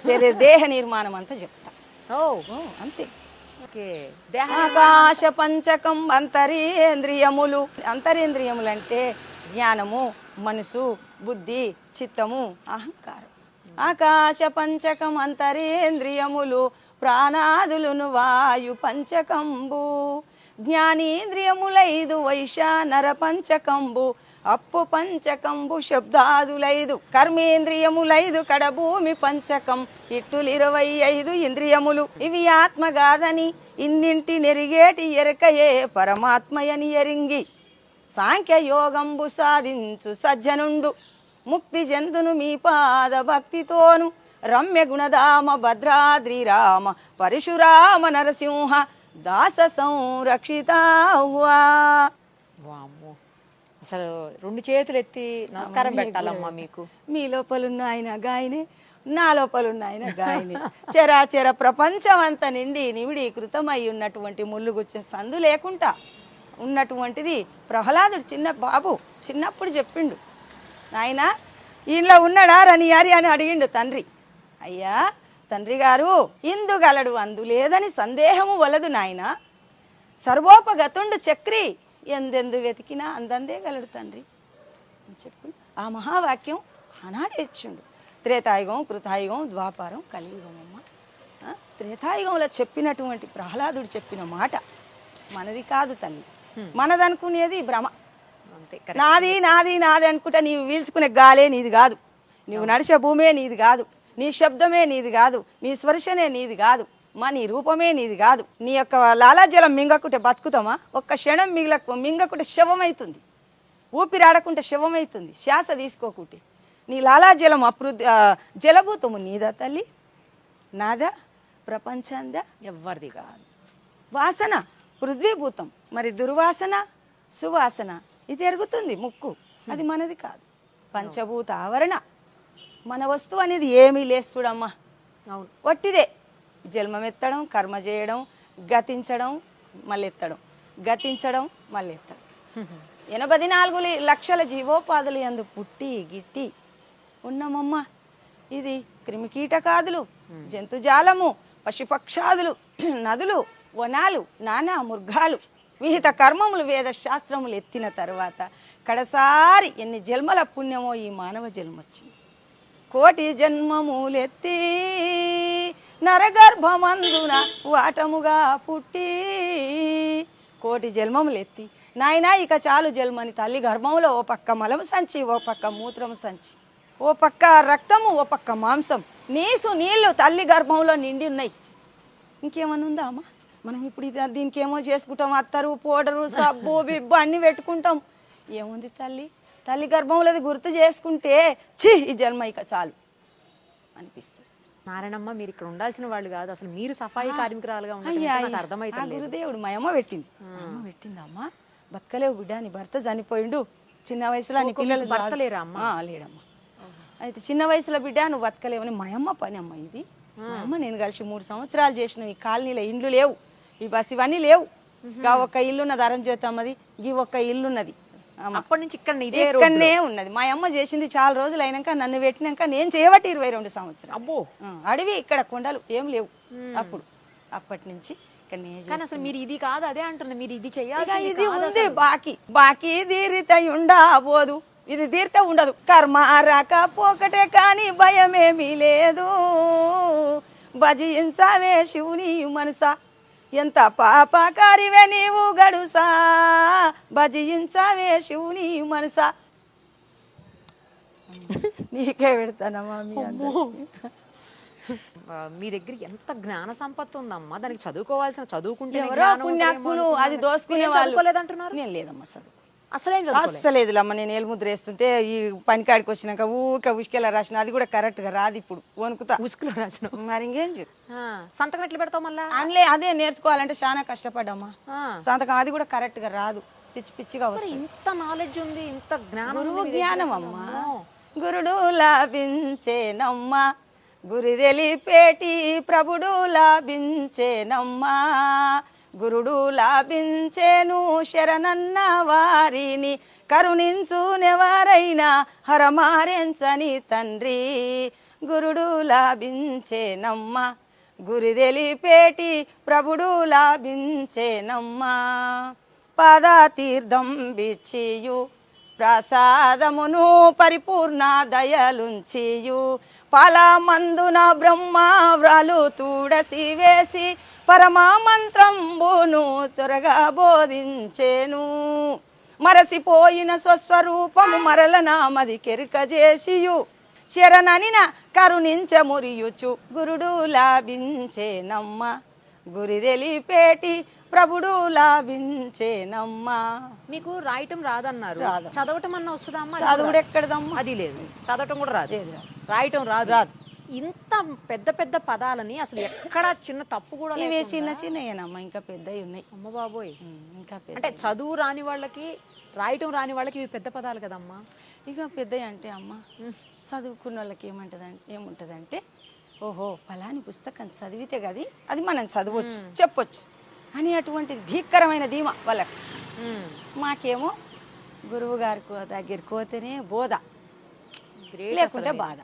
మన దేహ నిర్మాణం అంతా చెప్తా. అంతే. ఆకాశ పంచకం అంతరేంద్రియములు. అంతరేంద్రియములు అంటే జ్ఞానము, మనసు, బుద్ధి, చిత్తము, అహంకారం. ఆకాశ పంచకం అంతరేంద్రియములు ప్రాణాదులును వాయు పంచకంబు. జ్ఞానేంద్రియములైదు వైశానర పంచకంబు అప్పు పంచకంబు శబ్దాదులైదు. కర్మేంద్రియములైదు కడభూమి పంచకం ఇట్టులు 25 ఇంద్రియములు. ఇవి ఆత్మగాదని ఇన్నింటి నెరిగేటి ఎరకయే పరమాత్మయని ఎరింగి సాంఖ్య యోగంబు సాధించు సజ్జనుండు ముక్తి జంతును మీ పాద భక్తితోను. రమ్య గుణధామ భద్రాద్రి రామ పరశురామ నరసింహ దాస సంరక్షితాహ్వా. అసలు 2 చేతులు ఎత్తి నమస్కారం పెట్టాలమ్మా మీకు. మీ లోపలున్న ఆయన గాయనే, నా లోపలున్న ఆయన గాయనే. చరాచర ప్రపంచం అంతా నిండి నివిడీకృతమై ఉన్నటువంటి ముళ్ళుగుచ్చే సందు లేకుండా ఉన్నటువంటిది ప్రహ్లాదుడు. చిన్న బాబు చిన్నప్పుడు చెప్పిండు, ఆయన ఈయనలో ఉన్నాడా రని అని అడిగిండు తండ్రి. అయ్యా తండ్రి గారు, ఇందుగలడు అందు లేదని సందేహము వలదు నాయన. సర్వోపగతుండు చక్రి ఎందెందు వెతికినా అందందే గలడు తండ్రి అని చెప్పి ఆ మహావాక్యం ఆనాడే ఇచ్చిండు. త్రేతాయుగం, కృతాయుగం, ద్వాపారం, కలియుగం. అమ్మ త్రేతాయుగంలో చెప్పినటువంటి ప్రహ్లాదుడు చెప్పిన మాట మనది కాదు తల్లి. మనదనుకునేది భ్రమ. నాది నాది నాది అనుకుంటా నీవు వీల్చుకునే గాలే నీది కాదు, నీవు నడిచే భూమే నీది కాదు, నీ శబ్దమే నీది కాదు, నీ స్పర్శనే నీది కాదు, నీ రూపమే నీది కాదు. నీ యొక్క లాలాజలం మింగకుంటే బతుకుతామా? ఒక్క క్షణం మింగకుంటే శవమైతుంది, ఊపిరాడకుంటే శవమైతుంది. శ్వాస తీసుకోకుంటే నీ లాలాజలం జలభూతము నీదా తల్లి, నాదా, ప్రపంచందా? ఎవ్వరిది కాదు. వాసన పృథ్వీభూతం, మరి దుర్వాసన సువాసన ఇది ఎరుగుతుంది ముక్కు, అది మనది కాదు. పంచభూత ఆవరణ మన వస్తువు అనేది ఏమీ లేదు చూడమ్మా. అవును, వట్టిదే. జన్మమెత్తడం, కర్మ చేయడం, గతించడం, మళ్ళీ ఎత్తడం, గతించడం, మళ్ళీ ఎత్తడం. 84 లక్షల జీవోపాధులు యందు పుట్టి గిట్టి ఉన్నామమ్మ. ఇది క్రిమికీటకాదులు, జంతుజాలము, పశుపక్షాదులు, నదులు, వనాలు, నానా మృగాలు, విహిత కర్మములు, వేద శాస్త్రములు ఎత్తిన తర్వాత కడసారి ఎన్ని జన్మల పుణ్యమో ఈ మానవ జన్మ వచ్చింది. కోటి జన్మములెత్తి నరగర్భమందున వాటముగా పుట్టి. కోటి జన్మములెత్తి నాయనా ఇక చాలు జన్మని తల్లి గర్భంలో ఓ పక్క మలము సంచి, ఓ పక్క మూత్రము సంచి, ఓ పక్క రక్తము, ఓ పక్క మాంసం, నీళ్లు తల్లి గర్భంలో నిండి ఉన్నాయి. ఇంకేమన్నా ఉందా అమ్మా? మనం ఇప్పుడు దీనికి ఏమో చేసుకుంటాం, అత్తరు, పౌడరు, సబ్బు, బిబ్బు అన్ని పెట్టుకుంటాం. ఏముంది తల్లి? తల్లి గర్భంలోది గుర్తు చేసుకుంటే ఈ జన్మ ఇక చాలు అనిపిస్తుంది. నారాయణమ్మ, మీరు ఇక్కడ ఉండాల్సిన వాళ్ళు కాదు, అసలు మీరు సఫాయి కార్మికురాలుగా అర్థమైతే. గురుదేవుడు మా అమ్మ పెట్టింది. అమ్మ పెట్టిందమ్మా. బతకలేవు బిడ్డ, నీ భర్త చనిపోయిండు చిన్న వయసులో, నీ పిల్లలు భర్త లేరా అమ్మా? లేడమ్మా. అయితే చిన్న వయసులో బిడ్డ నువ్వు బతకలేవని మా అమ్మ పని అమ్మ ఇది. మా అమ్మ నేను కలిసి 3 సంవత్సరాలు చేసిన. ఈ కాలనీలో ఇండ్లు లేవు, ఈ బస్ ఇవన్నీ లేవు. ఒక్క ఇల్లున్నది అరంజ్యోతమ్మది, ఈ ఒక్క ఇల్లున్నది. అప్పటి నుంచి ఇక్కడనే ఉన్నది. మా అమ్మ చేసింది చాలా రోజులు అయినాక నన్ను పెట్టినాక నేను చేయబట్టి 22 సంవత్సరాలు. అబ్బో, అడవి, ఇక్కడ కొండలు ఏం లేవు అప్పుడు. అప్పటి నుంచి అసలు మీరు ఇది కాదు అదే అంటున్నా, మీరు ఇది చెయ్యాలి. ఇది ఉంది బాకీ తీరితే ఉండబోదు, ఇది తీరితే ఉండదు. కర్మ రాకపోకటే కాని భయమేమీ లేదు. భజించవే శివుని మనసా, ఎంత పాపకారివే నీవు గడుసా, భజించవే శివుని మనసా. నీకే పెడతానమ్మా. మీ దగ్గర ఎంత జ్ఞాన సంపత్తి ఉందమ్మా, దానికి చదువుకోవాల్సిన చదువుకుంటే ఎవరో పుణ్యాత్ములు అది దోసుకునే వాళ్ళు అంటున్నారు. నేను లేదమ్మా చదువు అసలేదులేదమ్మా. నేను ఏలుముద్ర వేస్తుంటే ఈ పనికాడికి వచ్చినాక ఉసుకెలా రాసిన, అది కూడా కరెక్ట్ గా రాదు. ఇప్పుడు వణుకుతా ఉసుకులో రాసిన. మరి ఇంకేం సంతకం ఎట్లా పెడతావు మళ్ళా? అదే నేర్చుకోవాలంటే చాలా కష్టపడ్డామ్మా. సంతకం అది కూడా కరెక్ట్ గా రాదు, పిచ్చి పిచ్చిగా వస్తుంది. ఇంత నాలెడ్జ్ ఉంది, ఇంత జ్ఞానం అమ్మా. గురుడు లాభించేనమ్మా, గురి తెలిపేటి ప్రభుడు లాభించేనమ్మా. గురుడు లాభించేను శరణన్న వారిని, కరుణించునెవరైనా హరమారెంచని తండ్రి. గురుడు లాభించేనమ్మ గురి తెలిపేటి ప్రభుడు లాభించేనమ్మ పాద తీర్థం బిచ్చియు ప్రసాదమును పరిపూర్ణ దయలుంచియు పాలమందున బ్రహ్మ వ్రాలు తూడసి వేసి పరమా మంత్రంబును త్వరగా బోధించేను మరసిపోయిన స్వస్వరూపము మరల నామది కెరుక చేసియు శరణనిన కరుణించమురియుచు గురుడు లాభించేనమ్మ గురి తెలిపేటి ప్రభుడు లాభించేనమ్మా. మీకు రాయటం రాదన్నారు, రాదు. చదవటం అన్న వస్తుందా అమ్మా? చదువుడు ఎక్కడదమ్మా? అది లేదు, చదవటం కూడా రాదు, లేదు. రాయటం రాదు. రాదు. ఇంత పెద్ద పెద్ద పదాలని అసలు ఎక్కడ చిన్న తప్పు కూడా ఇవే లేకుండా- చిన్న చిన్నయేనమ్మా, ఇంకా పెద్దవి ఉన్నాయి. అమ్మ బాబోయ్, ఇంకా పెద్ద అంటే చదువు రాని వాళ్ళకి రాయటం రాని వాళ్ళకి ఇవి పెద్ద పదాలు కదమ్మా. ఇక పెద్దవి అంటే అమ్మ చదువుకున్న వాళ్ళకి ఏముంటదంటే ఓహో ఫలాని పుస్తకం చదివితే గది అది మనం చదవచ్చు చెప్పొచ్చు అని అటువంటి భీకరమైన ధీమా వాళ్ళకి. మాకేమో గురువు గారి దగ్గరికి పోతేనే బోధ, Great లేకుంటే అసలు. బాధ.